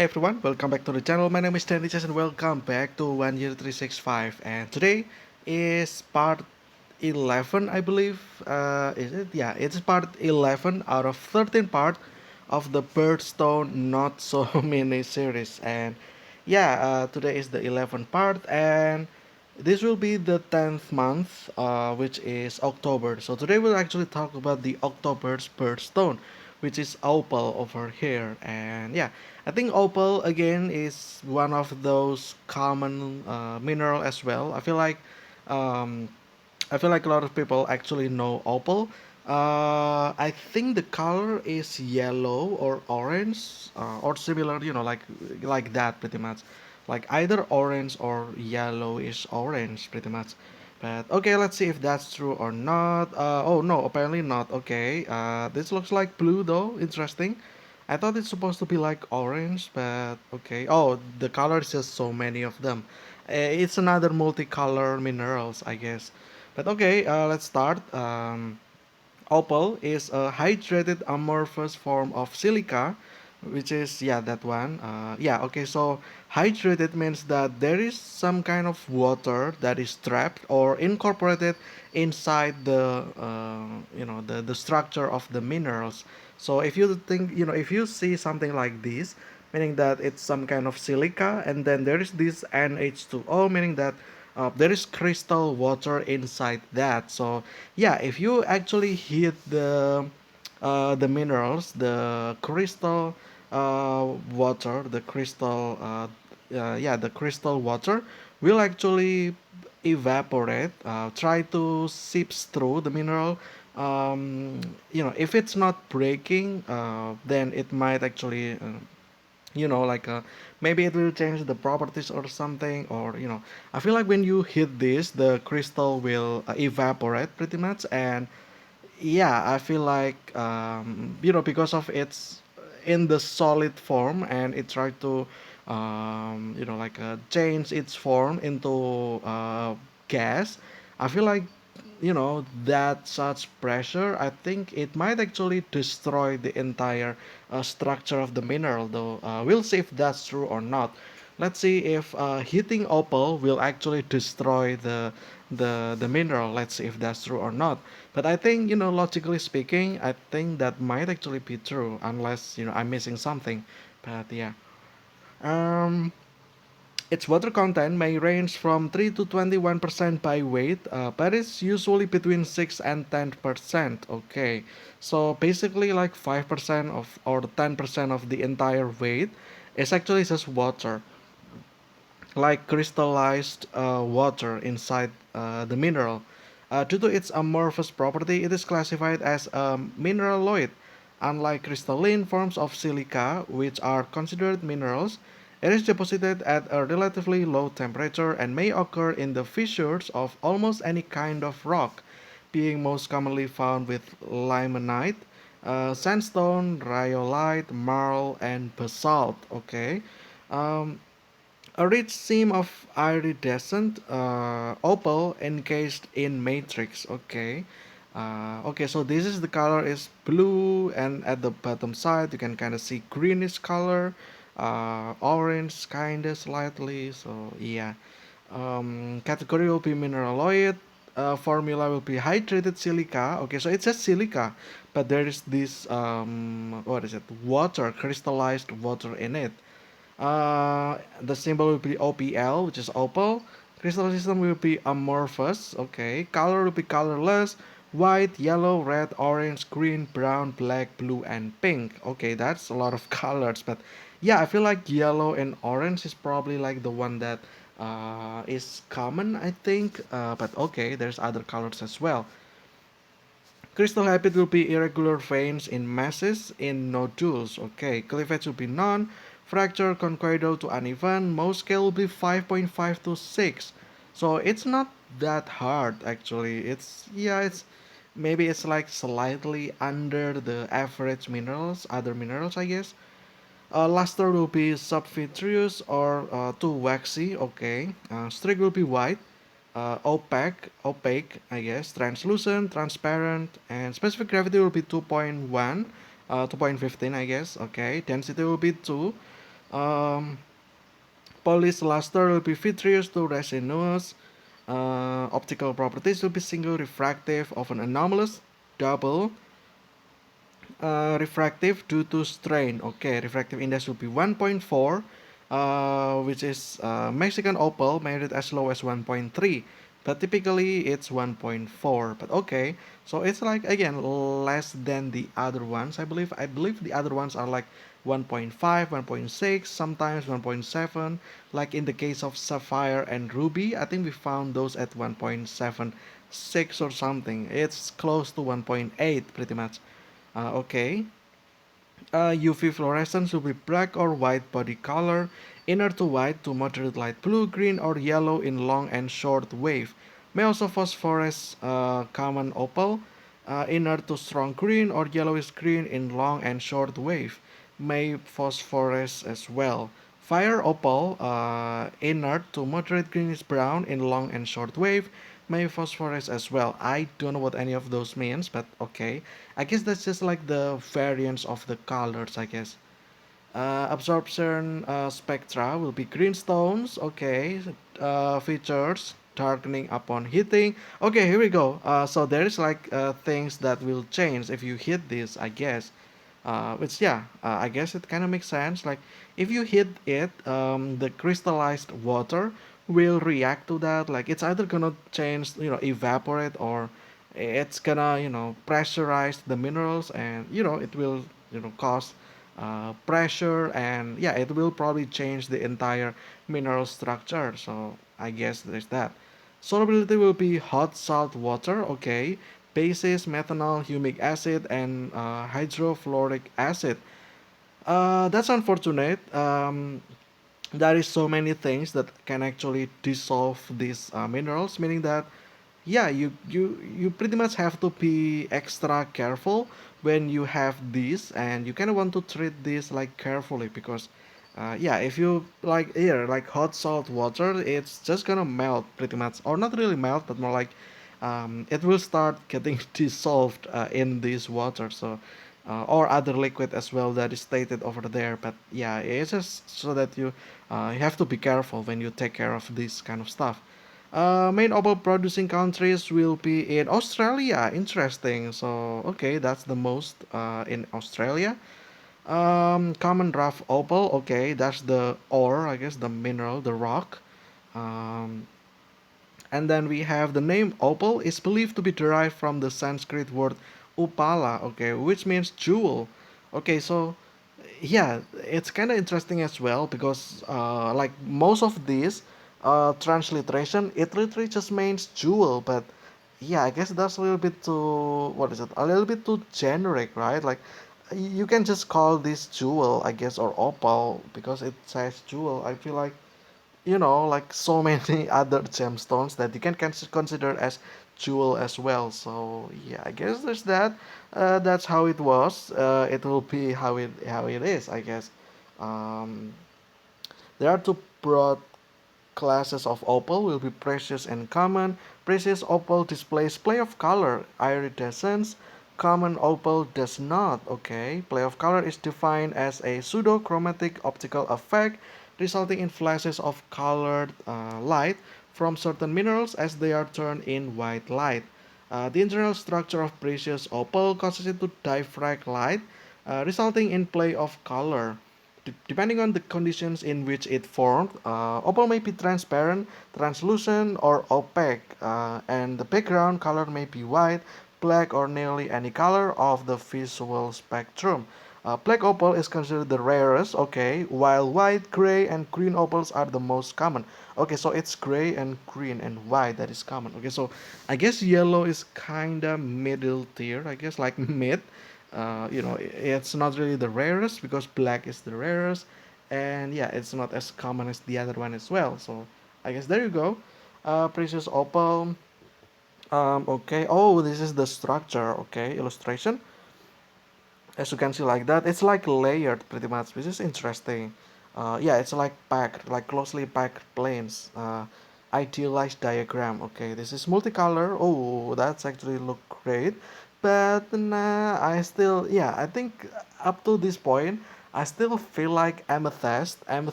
Hey everyone, welcome back to the channel. My name is Danny and welcome back to 1 Year 365. And today is part 11, I believe. Is it? Yeah, it's part 11 out of 13 part of the Birthstone Not So Mini series. And yeah, today is the 11th part, and this will be the 10th month, which is October. So today we'll actually talk about the October's Birthstone, which is Opal over here. And yeah, I think Opal again is one of those common mineral as well. Um, I feel like a lot of people actually know Opal. I think the color is yellow or orange, or similar, like that pretty much, like either orange or yellowish orange pretty much. But okay, let's see if that's true or not. Oh no, apparently not. Okay, this looks like blue though. Interesting. I thought it's supposed to be like orange, but okay. Oh, the color is just so many of them. It's another multicolor minerals, I guess. But okay, let's start. Opal is a hydrated amorphous form of silica, which is, yeah, that one. Yeah, okay, so hydrated means that there is some kind of water that is trapped or incorporated inside the structure of the minerals. So if you think, if you see something like this, meaning that it's some kind of silica, and then there is this NH2O, meaning that there is crystal water inside that. So yeah, if you actually hit the minerals, the crystal water, the crystal water will actually evaporate. Try to seeps through the mineral. If it's not breaking, then it might actually like maybe it will change the properties or something, or I feel like when you hit this, the crystal will evaporate pretty much. And yeah, I feel like because of its in the solid form, and it tried to change its form into gas. I feel like that such pressure, I think it might actually destroy the entire structure of the mineral, though we'll see if that's true or not. Let's see if hitting opal will actually destroy the mineral. Let's see if that's true or not. But I think, logically speaking, I think that might actually be true, unless I'm missing something. But yeah. um its water content may range from 3 to 21% by weight, but it's usually between 6 and 10%. Okay, so basically, like 5% of or 10% of the entire weight is actually just water, like crystallized water inside the mineral. Due to its amorphous property, it is classified as a mineraloid. Unlike crystalline forms of silica, which are considered minerals, it is deposited at a relatively low temperature and may occur in the fissures of almost any kind of rock, being most commonly found with limonite, sandstone, rhyolite, marl, and basalt. Okay. Um, a rich seam of iridescent opal encased in matrix. Okay. Okay, so this is the color is blue, and at the bottom side you can kind of see greenish color, orange kind of slightly. So yeah, category will be mineraloid. Formula will be hydrated silica. Okay, so it says silica, but there is this what is it? Water, crystallized water in it. The symbol will be OPL, which is opal. Crystal system will be amorphous. Okay. Color will be colorless. White, yellow, red, orange, green, brown, black, blue, and pink. Okay, that's a lot of colors. But yeah, I feel like yellow and orange is probably like the one that is common, I think. But okay, there's other colors as well. Crystal habit will be irregular veins in masses in nodules. Okay, cleavage will be none. Fracture conchoidal to uneven. Most scale will be 5.5 to 6. So it's not that hard actually. It's maybe it's like slightly under the average minerals, other minerals, I guess. Luster will be subvitreous or too waxy. Okay. Streak will be white, opaque, I guess, translucent, transparent, and specific gravity will be 2.1, 2.15, I guess. Okay. Density will be 2. Um, Polished luster will be vitreous to resinous. Optical properties will be single refractive, often anomalous, double refractive due to strain. Okay, refractive index will be 1.4, which is Mexican opal made it as low as 1.3, but typically it's 1.4. But okay, so it's like again less than the other ones. I believe the other ones are like 1.5, 1.6, sometimes 1.7. Like in the case of sapphire and ruby, I think we found those at 1.76 or something. It's close to 1.8 pretty much. Okay. UV fluorescence will be black or white body color, inner to white to moderate light blue, green, or yellow in long and short wave. May also phosphoresce common opal, inner to strong green or yellowish green in long and short wave. May phosphoresce as well. Fire opal, inner to moderate greenish brown in long and short wave. May phosphoresce as well. I don't know what any of those means, but okay. I guess that's just like the variance of the colors, I guess. Absorption spectra will be green stones. Okay. Features darkening upon heating. Okay, here we go. So there is like things that will change if you hit this, I guess. Which yeah, I guess it kind of makes sense. Like if you hit it, the crystallized water will react to that. Like it's either gonna change, evaporate, or it's gonna, pressurize the minerals, and it will, cause pressure, and yeah, it will probably change the entire mineral structure. So I guess there's that. Solubility will be hot salt water. Okay. Bases, methanol, humic acid, and hydrofluoric acid. That's unfortunate. There is so many things that can actually dissolve these minerals, meaning that yeah, you pretty much have to be extra careful when you have this, and you kind of want to treat this like carefully, because yeah, if you like here like hot salt water, it's just gonna melt pretty much, or not really melt, but more like it will start getting dissolved in this water. So or other liquid as well that is stated over there. But yeah, it's just so that you have to be careful when you take care of this kind of stuff. Main opal producing countries will be in Australia. Interesting. So okay, that's the most in Australia. Common rough opal. Okay, that's the ore, I guess, the mineral, the rock. Um, and then we have the name opal is believed to be derived from the Sanskrit word upala, okay, which means jewel. Okay, so yeah, it's kind of interesting as well, because like most of these transliteration, it literally just means jewel, but yeah, I guess that's a little bit too, what is it? A little bit too generic, right? Like you can just call this jewel, I guess, or opal because it says jewel. I feel like like so many other gemstones that you can consider as jewel as well. So yeah, I guess there's that. That's how it was. It will be how it is, I guess. Um, there are two broad classes of opal will be precious and common. Precious opal displays play of color, iridescence. Common opal does not. Okay, play of color is defined as a pseudochromatic optical effect resulting in flashes of colored light from certain minerals as they are turned in white light. The internal structure of precious opal causes it to diffract light, resulting in play of color. Depending on the conditions in which it formed, opal may be transparent, translucent, or opaque, and the background color may be white, black, or nearly any color of the visual spectrum. Black opal is considered the rarest, okay, while white, gray, and green opals are the most common. Okay, so it's gray and green and white that is common. Okay, so I guess yellow is kinda middle tier, I guess, like mid. It's not really the rarest because black is the rarest, and yeah, it's not as common as the other one as well. So I guess there you go. Precious opal. Okay. Oh, this is the structure. Okay, illustration. As you can see like that, it's like layered pretty much, which is interesting. Yeah, it's like packed, like closely packed planes. Idealized diagram. Okay, this is multicolor. Oh, that's actually look great, but nah, I still, yeah, I think up to this point, I still feel like amethyst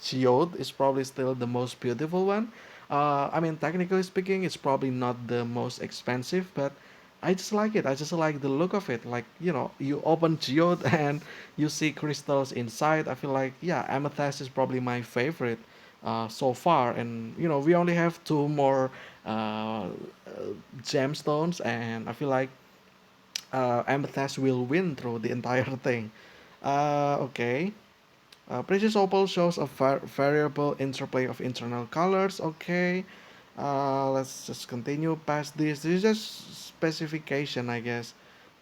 geode is probably still the most beautiful one. I mean, technically speaking, it's probably not the most expensive, but I just like it. I just like the look of it. Like, you open geode and you see crystals inside. I feel like, yeah, amethyst is probably my favorite so far. And, we only have two more uh, gemstones, and I feel like amethyst will win through the entire thing. Okay. Precious opal shows a variable interplay of internal colors. Okay. Let's just continue past this. This is just specification, I guess.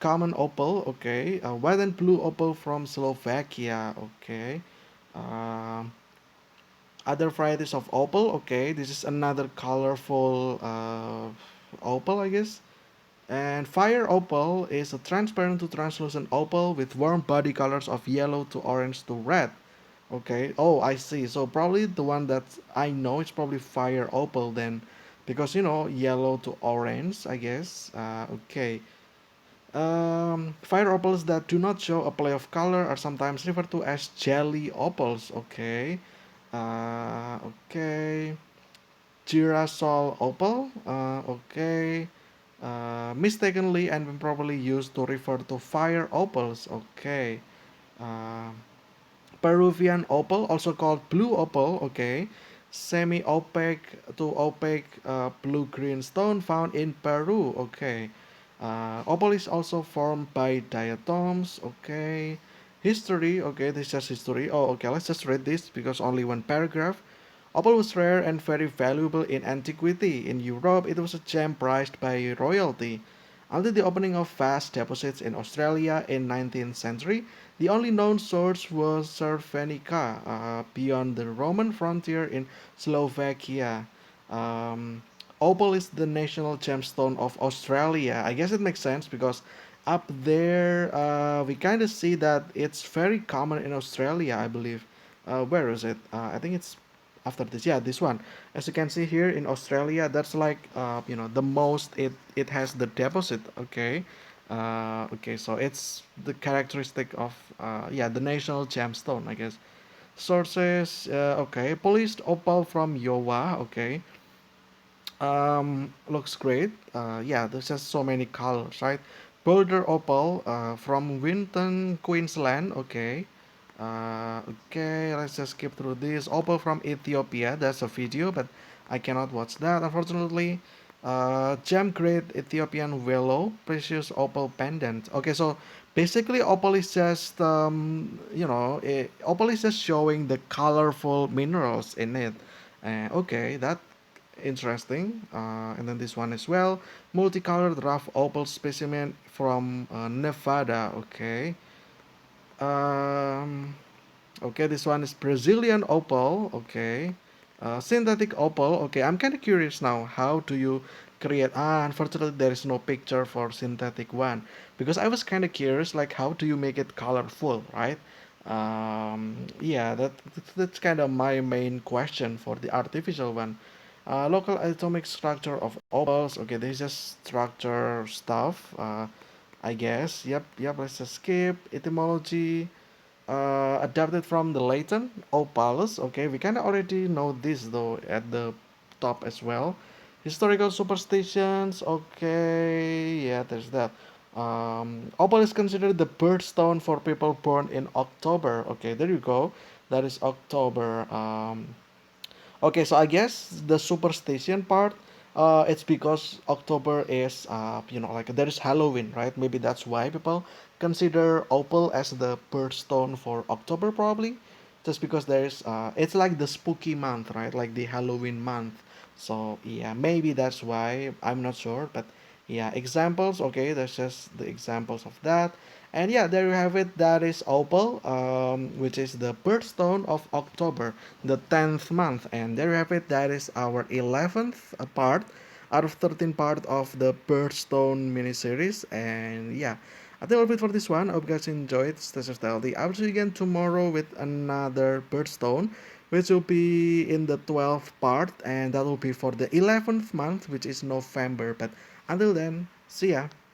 Common opal. Okay. White and blue opal from Slovakia. Okay. Um, Other varieties of opal. Okay. This is another colorful opal, I guess. And fire opal is a transparent to translucent opal with warm body colors of yellow to orange to red. Okay. Oh, I see. So probably the one that I know is probably fire opal then, because yellow to orange, I guess. Okay. Fire opals that do not show a play of color are sometimes referred to as jelly opals. Okay. Okay. Girasol opal. Okay. Mistakenly and improperly used to refer to fire opals. Okay. Uh, Peruvian opal, also called blue opal, okay, semi-opaque to opaque blue-green stone found in Peru, okay. Opal is also formed by diatoms, okay. History, okay, this is just history. Oh, okay, let's just read this because only one paragraph. Opal was rare and very valuable in antiquity. In Europe, it was a gem prized by royalty. Until the opening of vast deposits in Australia in 19th century, the only known source was Cervenica, beyond the Roman frontier in Slovakia. Um, Opal is the national gemstone of Australia. I guess it makes sense because up there we kind of see that it's very common in Australia, I believe. Where is it? I think it's after this. Yeah, this one. As you can see here in Australia, that's like the most it has the deposit. Okay. Okay, so it's the characteristic of yeah, the national gemstone, I guess. Sources, okay, polished opal from Iowa, okay. Looks great. Yeah, there's just so many colors, right? Boulder opal from Winton, Queensland, okay. Okay, let's just skip through this. Opal from Ethiopia, that's a video, but I cannot watch that, unfortunately. Gem grade Ethiopian willow, precious opal pendant. Okay, so basically, opal is just, opal is just showing the colorful minerals in it. Okay, that interesting. And then this one as well, multicolored rough opal specimen from Nevada. Okay. Um, Okay, this one is Brazilian opal. Okay. Synthetic opal. Okay, I'm kind of curious now. How do you create? Unfortunately, there is no picture for synthetic one because I was kind of curious, like how do you make it colorful, right? Yeah, that's kind of my main question for the artificial one. Local atomic structure of opals. Okay, this is just structure stuff. I guess. Yep, yep. Let's just skip etymology. Adapted from the Latin Opalus. Okay, we kind of already know this though at the top as well. Historical superstitions. Okay, yeah, there's that. Opal is considered the birthstone for people born in October. Okay, there you go. That is October. Okay, so I guess the superstition part, it's because October is, like there is Halloween, right? Maybe that's why people consider Opal as the birthstone for October, probably, just because there's, it's like the spooky month, right? Like the Halloween month. So yeah, maybe that's why. I'm not sure, but yeah, examples. Okay, that's just the examples of that. And yeah, there you have it. That is Opal, which is the birthstone of October, the 10th month. And there you have it. That is our 11th part out of 13 part of the Birthstone miniseries. And yeah, I think that'll be it for this one. I hope you guys enjoyed. Stay safe, stay healthy. I will see you again tomorrow with another Birthstone, which will be in the 12th part. And that will be for the 11th month, which is November. But until then, see ya.